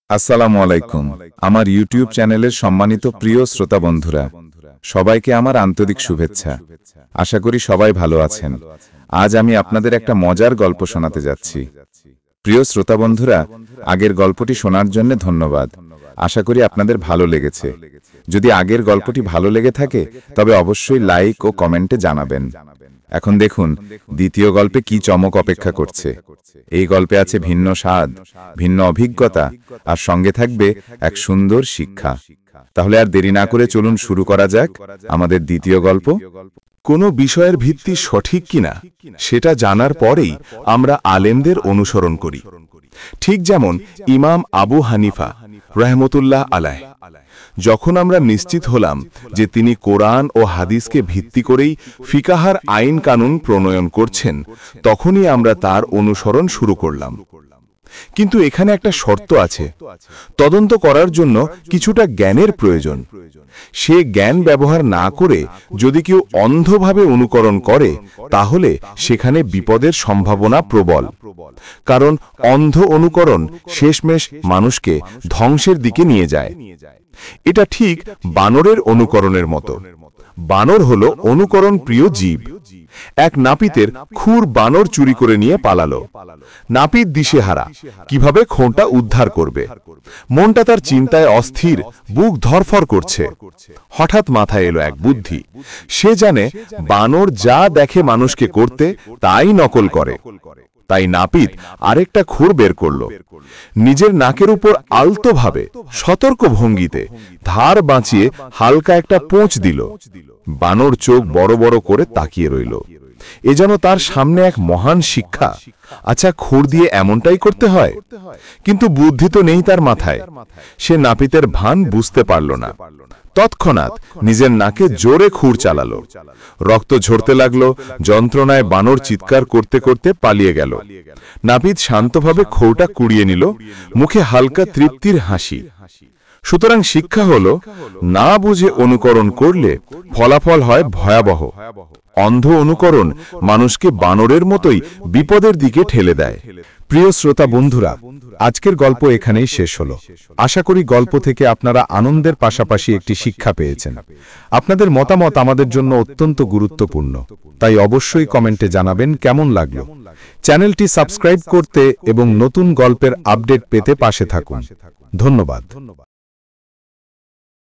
আসসালামু আলাইকুম। আমার ইউটিউব চ্যানেলের সম্মানিত প্রিয় শ্রোতা বন্ধুরা, সবাইকে আমার আন্তরিক শুভেচ্ছা। আশা করি সবাই ভালো আছেন। আজ আমি আপনাদের একটা মজার গল্প শোনাতে যাচ্ছি। প্রিয় শ্রোতা বন্ধুরা, আগের গল্পটি শোনার জন্য ধন্যবাদ। আশা করি আপনাদের ভালো লেগেছে। যদি আগের গল্পটি ভালো লেগে থাকে তবে অবশ্যই লাইক ও কমেন্টে জানাবেন। এখন দেখুন দ্বিতীয় গল্পে কি চমক অপেক্ষা করছে। এই গল্পে আছে ভিন্ন স্বাদ, ভিন্ন অভিজ্ঞতা, আর সঙ্গে থাকবে এক সুন্দর শিক্ষা। তাহলে আর দেরি না করে চলুন শুরু করা যাক আমাদের দ্বিতীয় গল্প। কোনো বিষয়ের ভিত্তি সঠিক কিনা সেটা জানার পরেই আমরা আলেমদের অনুসরণ করি। ঠিক যেমন ইমাম আবু হানিফা রহমতুল্লাহ আলাইহ, যখন আমরা নিশ্চিত হলাম যে তিনি কোরআন ও হাদিসকে ভিত্তি করেই ফিকাহার আইন কানুন প্রণয়ন করছেন, তখনই আমরা তার অনুসরণ শুরু করলাম। কিন্তু এখানে একটা শর্ত আছে। তদন্ত করার জন্য কিছুটা জ্ঞানের প্রয়োজন। সে জ্ঞান ব্যবহার না করে যদি কেউ অন্ধভাবে অনুকরণ করে, তাহলে সেখানে বিপদের সম্ভাবনা প্রবল। কারণ অন্ধ অনুকরণ শেষমেশ মানুষকে ধ্বংসের দিকে নিয়ে যায়। এটা ঠিক বানরের অনুকরণের মতো। বানর হলো অনুকরণ প্রিয় জীব। এক নাপিতের খুর বানর চুরি করে নিয়ে পালালো। নাপিত দিশেহারা, কিভাবে খোঁটা উদ্ধার করবে। মনটা তার চিন্তায় অস্থির, বুক ধরফর করছে। হঠাৎ মাথায় এলো এক বুদ্ধি। সে জানে বানর যা দেখে মানুষকে করতে তাই নকল করে। তাই নাপিত আরেকটা খুর বের করল। নিজের নাকের উপর আলতোভাবে সতর্ক ভঙ্গিতে ধার বাঁচিয়ে হালকা একটা পোঁচ দিল। বানর চোখ বড় বড় করে তাকিয়ে রইল। এ যেন তার সামনে এক মহান শিক্ষা। আচ্ছা, খুর দিয়ে এমনটাই করতে হয়? কিন্তু বুদ্ধি তো নেই তার মাথায়। সে নাপিতের ভান বুঝতে পারল না। তৎক্ষণাৎ নিজের নাকে জোরে খুর চালালো। রক্ত ঝরতে লাগলো। যন্ত্রণায় বানর চিৎকার করতে করতে পালিয়ে গেল। নাপিত শান্তভাবে খোঁটা কুড়িয়ে নিল, মুখে হালকা তৃপ্তির হাসি। সুতরাং শিক্ষা হলো, না বুঝে অনুকরণ করলে ফলাফল হয় ভয়াবহ। অন্ধ অনুকরণ মানুষকে বানরের মতোই বিপদের দিকে ঠেলে দেয়। প্রিয় শ্রোতা বন্ধুরা, আজকের গল্প এখানেই শেষ হলো। আশা করি গল্প থেকে আপনারা আনন্দের পাশাপাশি একটি শিক্ষা পেয়েছেন। আপনাদের মতামত আমাদের জন্য অত্যন্ত গুরুত্বপূর্ণ, তাই অবশ্যই কমেন্টে জানাবেন কেমন লাগলো। চ্যানেলটি সাবস্ক্রাইব করতে এবং নতুন গল্পের আপডেট পেতে পাশে থাকুন। ধন্যবাদ।